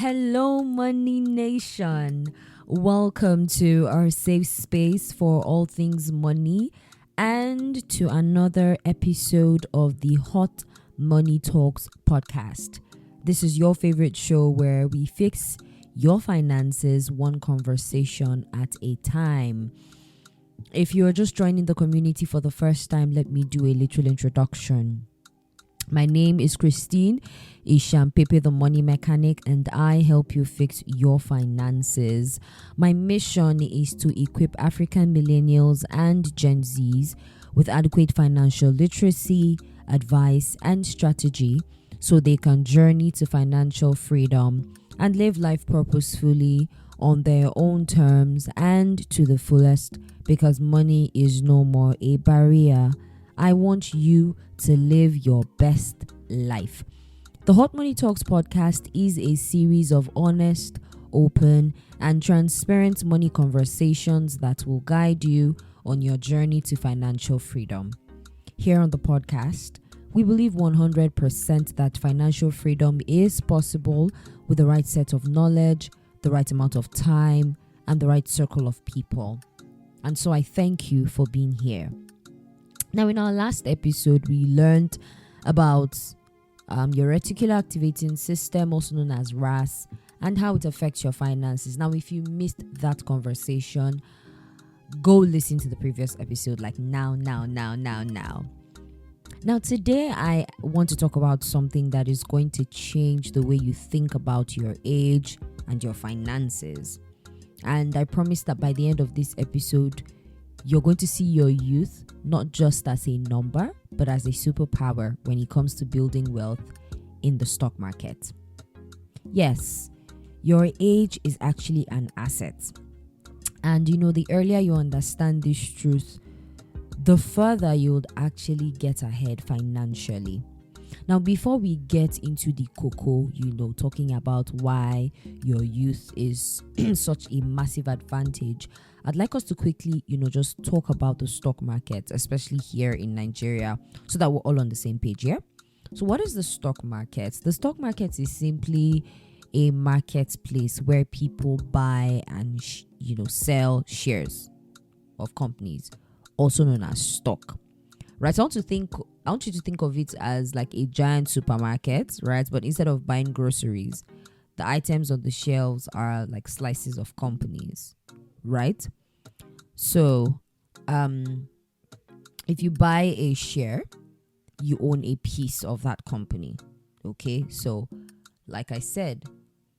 Hello, Money Nation. Welcome to our safe space for all things money and to another episode of the Hot Money Talks podcast. This is your favorite show where we fix your finances one conversation at a time. If you're just joining the community for the first time, let me do a little introduction. My name is Christine Ishampepe, the money mechanic, and I help you fix your finances. My mission is to equip African millennials and Gen Zs with adequate financial literacy, advice, and strategy so they can journey to financial freedom and live life purposefully on their own terms and to the fullest, because money is no more a barrier. I want you to live your best life. The Hot Money Talks podcast is a series of honest, open, and transparent money conversations that will guide you on your journey to financial freedom. Here on the podcast, we believe 100% that financial freedom is possible with the right set of knowledge, the right amount of time, and the right circle of people. And so I thank you for being here. Now, in our last episode, we learned about your reticular activating system, also known as RAS, and how it affects your finances. Now, if you missed that conversation, go listen to the previous episode, like now. Now, today, I want to talk about something that is going to change the way you think about your age and your finances. And I promise that by the end of this episode, you're going to see your youth not just as a number, but as a superpower when it comes to building wealth in the stock market. Yes, your age is actually an asset. And the earlier you understand this truth, the further you would actually get ahead financially. Now, before we get into the cocoa, talking about why your youth is such a massive advantage, I'd like us to quickly, just talk about the stock market, especially here in Nigeria, so that we're all on the same page, yeah? So what is the stock market? The stock market is simply a marketplace where people buy and, sell shares of companies, also known as stock. Right, I want you to think of it as like a giant supermarket, right? But instead of buying groceries, the items on the shelves are like slices of companies, right? So, if you buy a share, you own a piece of that company. Okay, so like I said,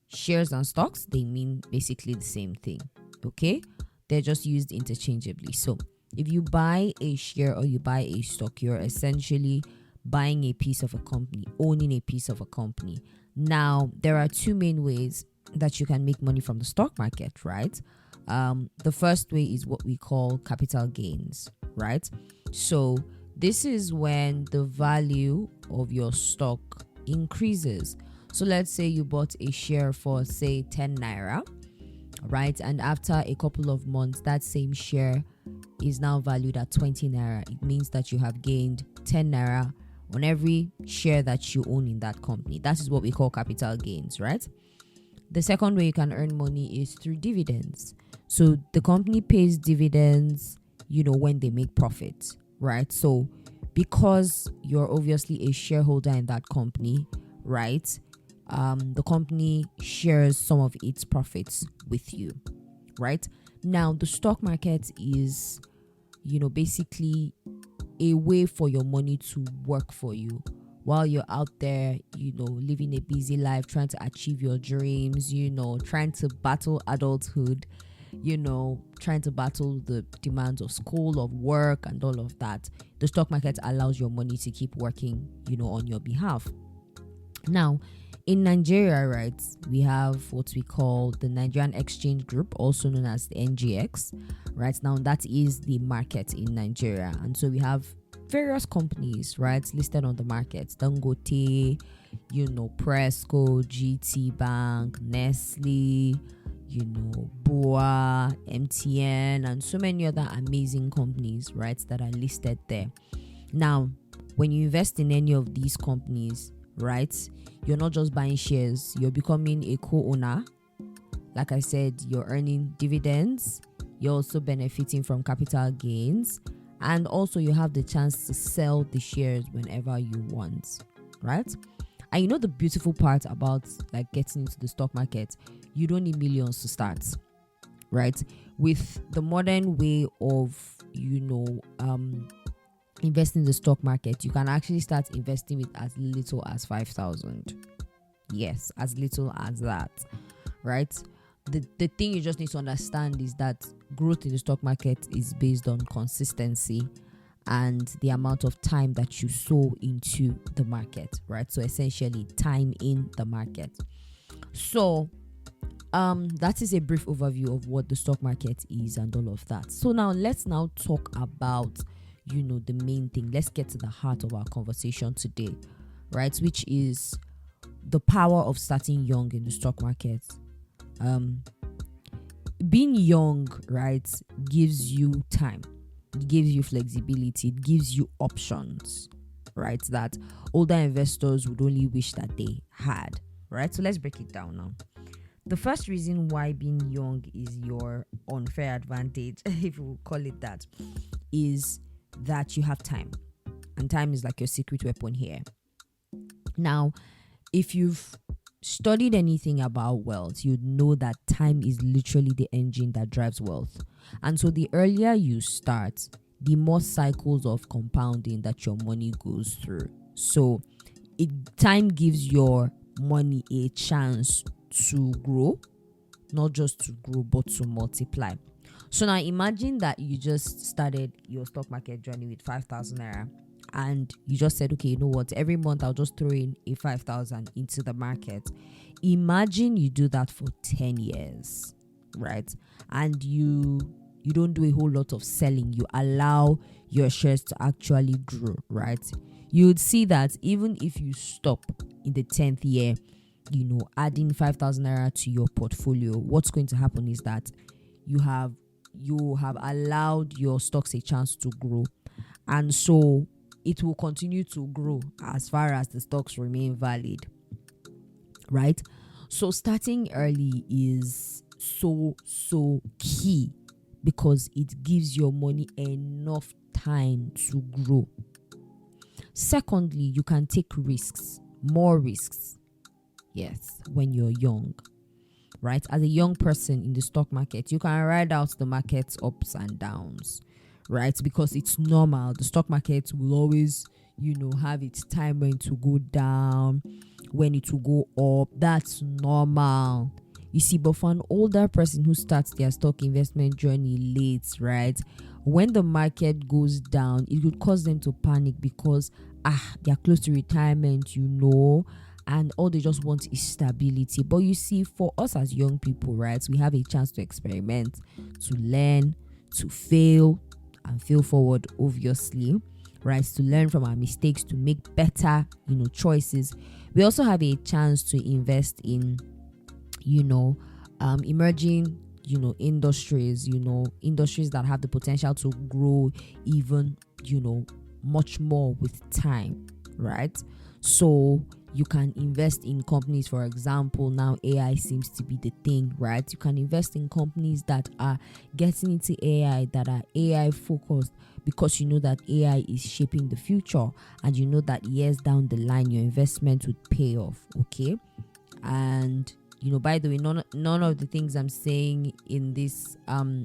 shares and stocks, they mean basically the same thing. Okay, they're just used interchangeably. So if you buy a share or you buy a stock, you're essentially buying a piece of a company, owning a piece of a company. Now, there are two main ways that you can make money from the stock market, right? The first way is what we call capital gains, right? So this is when the value of your stock increases. So let's say you bought a share for, say, 10 naira, right? And after a couple of months, that same share is now valued at 20 naira. It means that you have gained 10 naira on every share that you own in that company. That is what we call capital gains, right? The second way you can earn money is through dividends. So the company pays dividends, when they make profits, right? So because you're obviously a shareholder in that company, right? The company shares some of its profits with you, right? Now, the stock market is, basically a way for your money to work for you while you're out there, living a busy life, trying to achieve your dreams, trying to battle adulthood, trying to battle the demands of school, of work, and all of that. The stock market allows your money to keep working, on your behalf. Now, in Nigeria, right, we have what we call the Nigerian Exchange Group, also known as the NGX. Right now, that is the market in Nigeria. And so we have various companies, right, listed on the market. Dangote, Presco, GT Bank, Nestle, BUA, MTN, and so many other amazing companies, right, that are listed there. Now, when you invest in any of these companies, right? You're not just buying shares, you're becoming a co-owner. Like I said, you're earning dividends, you're also benefiting from capital gains, and also you have the chance to sell the shares whenever you want, right? And you know the beautiful part about like getting into the stock market, you don't need millions to start, right? With the modern way of, investing in the stock market, you can actually start investing with as little as 5,000. Yes, as little as that, right? The thing you just need to understand is that growth in the stock market is based on consistency and the amount of time that you sow into the market, right? So essentially time in the market. So that is a brief overview of what the stock market is and all of that. So now let's now talk about the main thing. Let's get to the heart of our conversation today, right? Which is the power of starting young in the stock market. Being young, right, gives you time, it gives you flexibility, it gives you options, right, that older investors would only wish that they had, right? So let's break it down now. The first reason why being young is your unfair advantage, if we call it that, is that you have time, and time is like your secret weapon here. Now, if you've studied anything about wealth, you'd know that time is literally the engine that drives wealth. And so the earlier you start, the more cycles of compounding that your money goes through. So time gives your money a chance to grow, not just to grow, but to multiply. So now imagine that you just started your stock market journey with 5,000 naira. And you just said, okay, you know what, every month I'll just throw in a 5,000 into the market. Imagine you do that for 10 years, right? And you don't do a whole lot of selling. You allow your shares to actually grow, right? You would see that even if you stop in the 10th year, adding 5,000 naira to your portfolio, what's going to happen is that you have allowed your stocks a chance to grow. And so it will continue to grow as far as the stocks remain valid, right? So starting early is so key, because it gives your money enough time to grow. Secondly, you can take risks, more risks, yes, when you're young, right? As a young person in the stock market, you can ride out the market's ups and downs, right? Because it's normal. The stock market will always, have its time when to go down, when it will go up. That's normal. You see, but for an older person who starts their stock investment journey late, right? When the market goes down, it could cause them to panic because they're close to retirement, and all they just want is stability. But you see, for us as young people, right, we have a chance to experiment, to learn, to fail, and fail forward, obviously, right? To learn from our mistakes, to make better, choices. We also have a chance to invest in, emerging, industries, industries that have the potential to grow even, much more with time, right? So you can invest in companies, for example, now AI seems to be the thing, right? You can invest in companies that are getting into AI, that are AI focused, because you know that AI is shaping the future, and you know that years down the line your investment would pay off, okay? And by the way, none of the things I'm saying in this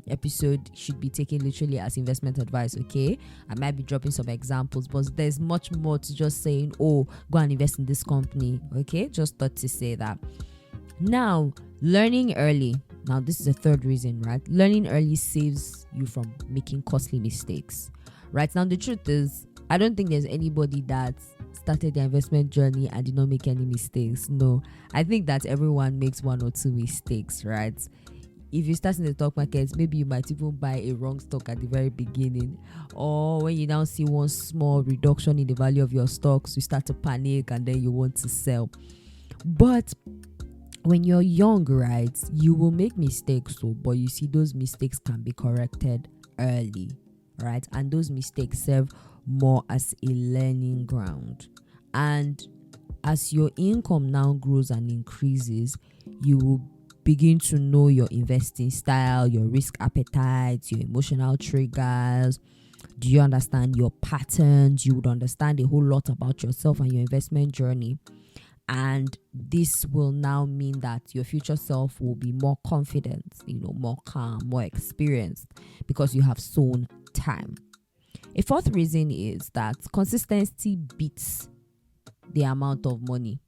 episode should be taken literally as investment advice, okay? I might be dropping some examples, but there's much more to just saying, oh, go and invest in this company, okay? Just thought to say that. Now, learning early. Now, this is the third reason, right? Learning early saves you from making costly mistakes, right? Now, the truth is, I don't think there's anybody that started their investment journey and did not make any mistakes. No, I think that everyone makes one or two mistakes, right? If you start in the stock market, maybe you might even buy a wrong stock at the very beginning, or when you now see one small reduction in the value of your stocks, you start to panic and then you want to sell. But when you're young, right, you will make mistakes, but you see, those mistakes can be corrected early, right? And those mistakes serve more as a learning ground. And as your income now grows and increases, you will begin to know your investing style, your risk appetite, your emotional triggers. Do you understand your patterns? You would understand a whole lot about yourself and your investment journey. And this will now mean that your future self will be more confident, more calm, more experienced, because you have sown time. A fourth reason is that consistency beats the amount of money.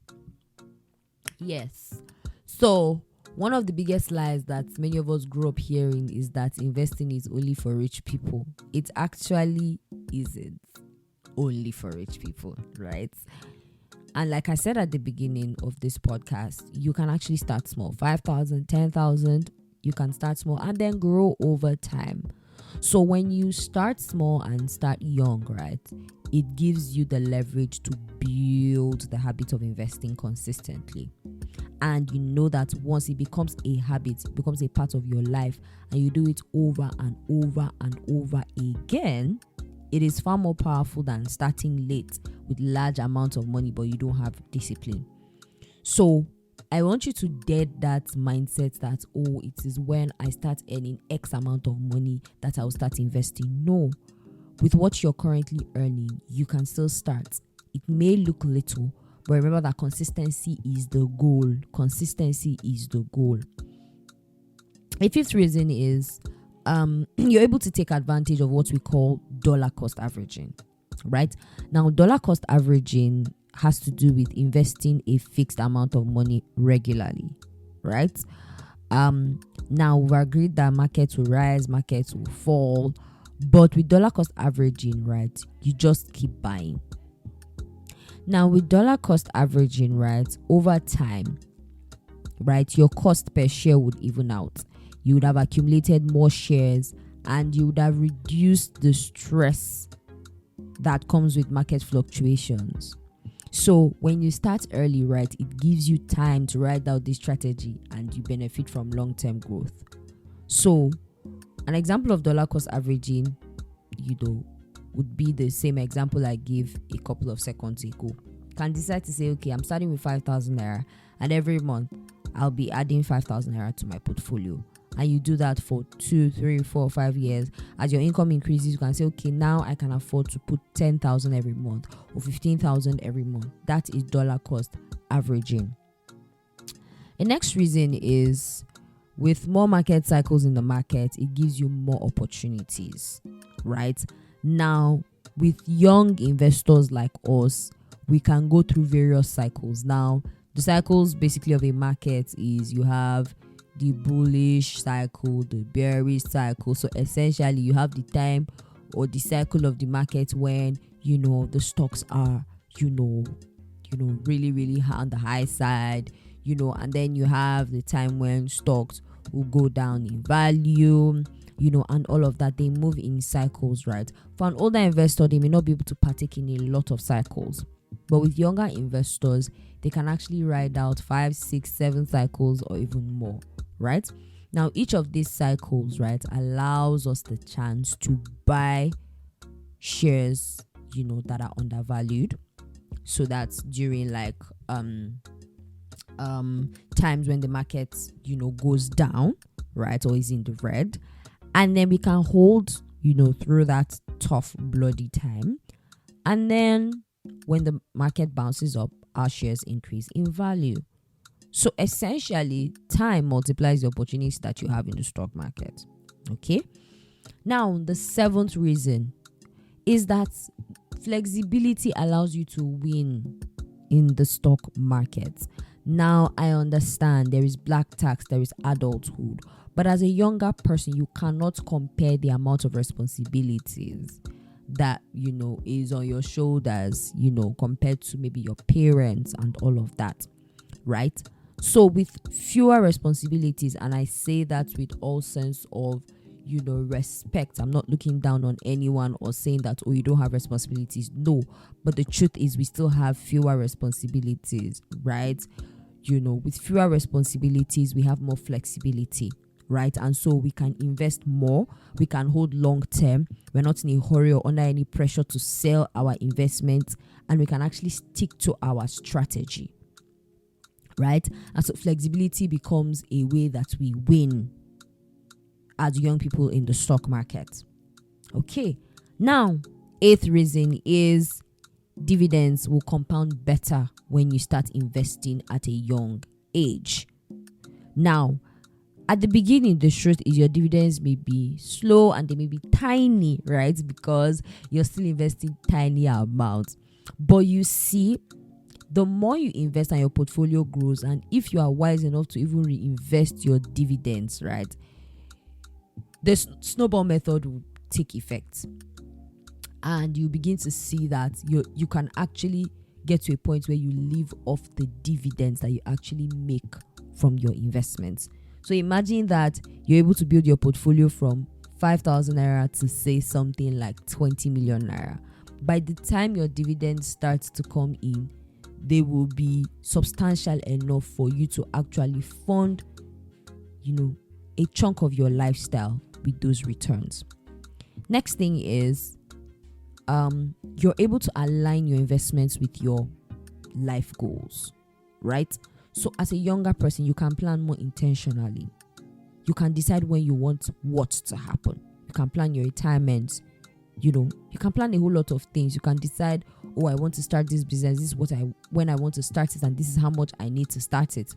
Yes. So one of the biggest lies that many of us grew up hearing is that investing is only for rich people. It actually isn't only for rich people, right? And like I said at the beginning of this podcast, you can actually start small. 5,000, 10,000, you can start small and then grow over time. So when you start small and start young, right, it gives you the leverage to build the habit of investing consistently. And you know that once it becomes a habit, it becomes a part of your life, and you do it over and over and over again, it is far more powerful than starting late with large amounts of money, but you don't have discipline. So I want you to dead that mindset that, it is when I start earning X amount of money that I'll start investing. No, with what you're currently earning, you can still start. It may look little, but remember that consistency is the goal. Consistency is the goal. A fifth reason is you're able to take advantage of what we call dollar cost averaging, right? Now, dollar cost averaging has to do with investing a fixed amount of money regularly, right? Now we've agreed that markets will rise, markets will fall, but with dollar cost averaging, right, you just keep buying. Now with dollar cost averaging, right, over time, right, your cost per share would even out. You would have accumulated more shares and you would have reduced the stress that comes with market fluctuations. So when you start early, right, it gives you time to write out this strategy and you benefit from long-term growth. So an example of dollar cost averaging, would be the same example I gave a couple of seconds ago. You can decide to say, okay, I'm starting with 5,000 naira and every month I'll be adding 5,000 naira to my portfolio. And you do that for 2, 3, 4, 5 years. As your income increases, you can say, okay, now I can afford to put 10,000 every month or 15,000 every month. That is dollar cost averaging. The next reason is with more market cycles in the market, it gives you more opportunities, right? Now, with young investors like us, we can go through various cycles. Now, the cycles basically of a market is you have the bullish cycle, the bearish cycle. So essentially you have the time or the cycle of the market when the stocks are really, really on the high side, and then you have the time when stocks will go down in value, and all of that. They move in cycles, right? For an older investor, they may not be able to partake in a lot of cycles, but with younger investors, they can actually ride out 5, 6, 7 cycles or even more, right? Now, each of these cycles, right, allows us the chance to buy shares, that are undervalued. So that's during times when the market, goes down, right, or is in the red. And then we can hold, through that tough, bloody time. And then when the market bounces up, our shares increase in value. So essentially, time multiplies the opportunities that you have in the stock market. Okay. Now, the seventh reason is that flexibility allows you to win in the stock market. Now, I understand there is black tax, there is adulthood, but as a younger person, you cannot compare the amount of responsibilities that, is on your shoulders, compared to maybe your parents and all of that, right? So with fewer responsibilities, and I say that with all sense of, respect. I'm not looking down on anyone or saying that, you don't have responsibilities. No, but the truth is we still have fewer responsibilities, right? With fewer responsibilities, we have more flexibility, right? And so we can invest more, we can hold long term, we're not in a hurry or under any pressure to sell our investments, and we can actually stick to our strategy, right? And so flexibility becomes a way that we win as young people in the stock market. Okay, now 8th reason is dividends will compound better when you start investing at a young age. Now, at the beginning, the truth is your dividends may be slow and they may be tiny, right? Because you're still investing tiny amounts. But you see, the more you invest and your portfolio grows, and if you are wise enough to even reinvest your dividends, right, the snowball method will take effect. And you begin to see that you can actually get to a point where you live off the dividends that you actually make from your investments. So imagine that you're able to build your portfolio from 5,000 naira to say something like 20 million naira. By the time your dividends start to come in, they will be substantial enough for you to actually fund, a chunk of your lifestyle with those returns. Next thing is, you're able to align your investments with your life goals, right? So as a younger person, you can plan more intentionally. You can decide when you want what to happen. You can plan your retirement. You can plan a whole lot of things. You can decide, I want to start this business. This is when I want to start it, and this is how much I need to start it.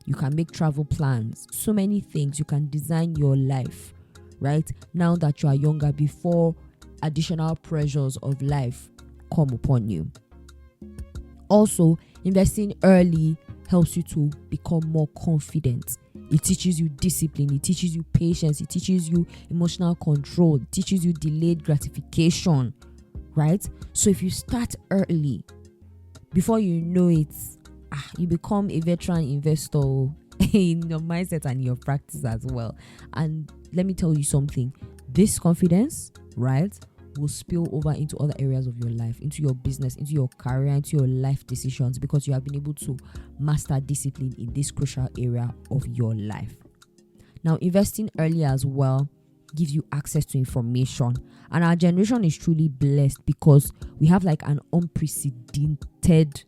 You can make travel plans. So many things. You can design your life, right? Now that you are younger, before additional pressures of life come upon you. Also, investing early helps you to become more confident. It teaches you discipline, it teaches you patience, it teaches you emotional control, it teaches you delayed gratification, right? So if you start early, before you know it, you become a veteran investor in your mindset and your practice as well. And let me tell you something, this confidence, right, will spill over into other areas of your life, into your business, into your career, into your life decisions, because you have been able to master discipline in this crucial area of your life. Now, investing early as well gives you access to information, and our generation is truly blessed because we have like an unprecedented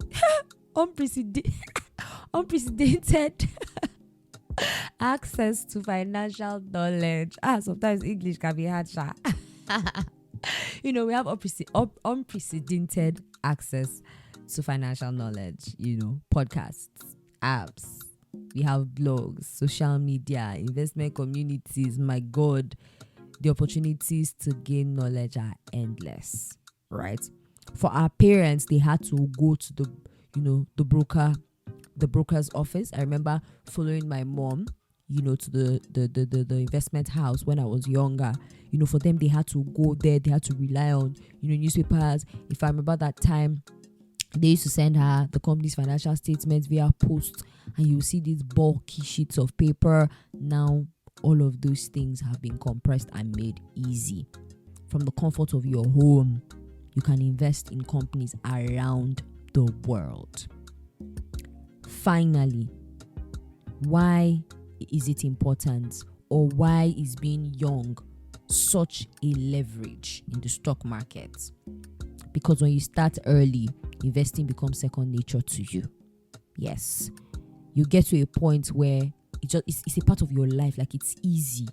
access to financial knowledge. Sometimes English can be hard. We have unprecedented access to financial knowledge, podcasts, apps, we have blogs, social media, investment communities. My God, the opportunities to gain knowledge are endless, right? For our parents, they had to go to the broker's office. I remember following my mom, to the investment house when I was younger. For them, they had to go there. They had to rely on, newspapers. If I remember that time, they used to send her the company's financial statements via post, and you see these bulky sheets of paper. Now, all of those things have been compressed and made easy. From the comfort of your home, you can invest in companies around the world. Finally, why is it important, or why is being young such a leverage in the stock market? Because when you start early, investing becomes second nature to you. Yes, you get to a point where it's a part of your life, like it's easy.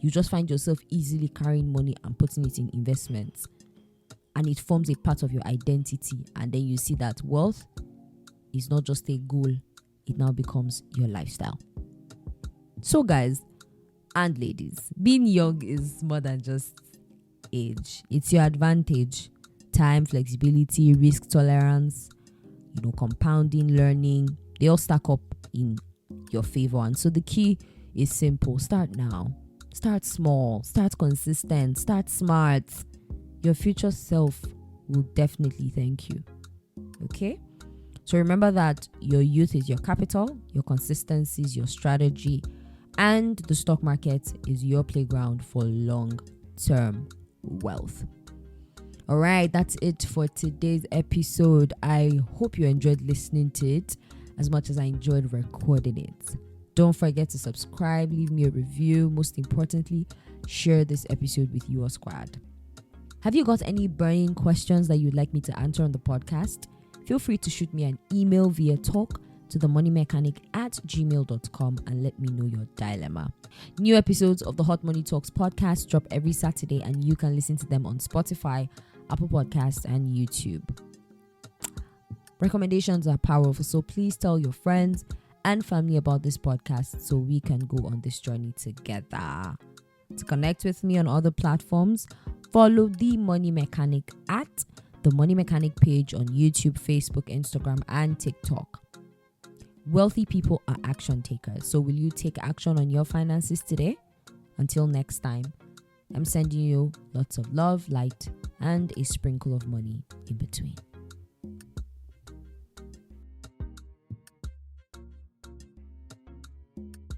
You just find yourself easily carrying money and putting it in investments, and it forms a part of your identity. And then you see that wealth is not just a goal, it now becomes your lifestyle. So guys and ladies, being young is more than just age. It's your advantage. Time, flexibility, risk tolerance, compounding, learning, they all stack up in your favor. And so the key is simple. Start now. Start small. Start consistent. Start smart. Your future self will definitely thank you. Okay? So remember that your youth is your capital, your consistency is your strategy, and the stock market is your playground for long-term wealth. All right, that's it for today's episode. I hope you enjoyed listening to it as much as I enjoyed recording it. Don't forget to subscribe, leave me a review. Most importantly, share this episode with your squad. Have you got any burning questions that you'd like me to answer on the podcast? Feel free to shoot me an email via talk@themoneymechanic@gmail.com and let me know your dilemma. New episodes of the Hot Money Talks podcast drop every Saturday, and you can listen to them on Spotify, Apple Podcasts, and YouTube. Recommendations are powerful, so please tell your friends and family about this podcast so we can go on this journey together. To connect with me on other platforms, follow The Money Mechanic at The Money Mechanic page on YouTube, Facebook, Instagram, and TikTok. Wealthy people are action takers, so will you take action on your finances today? Until next time, I'm sending you lots of love, light, and a sprinkle of money in between.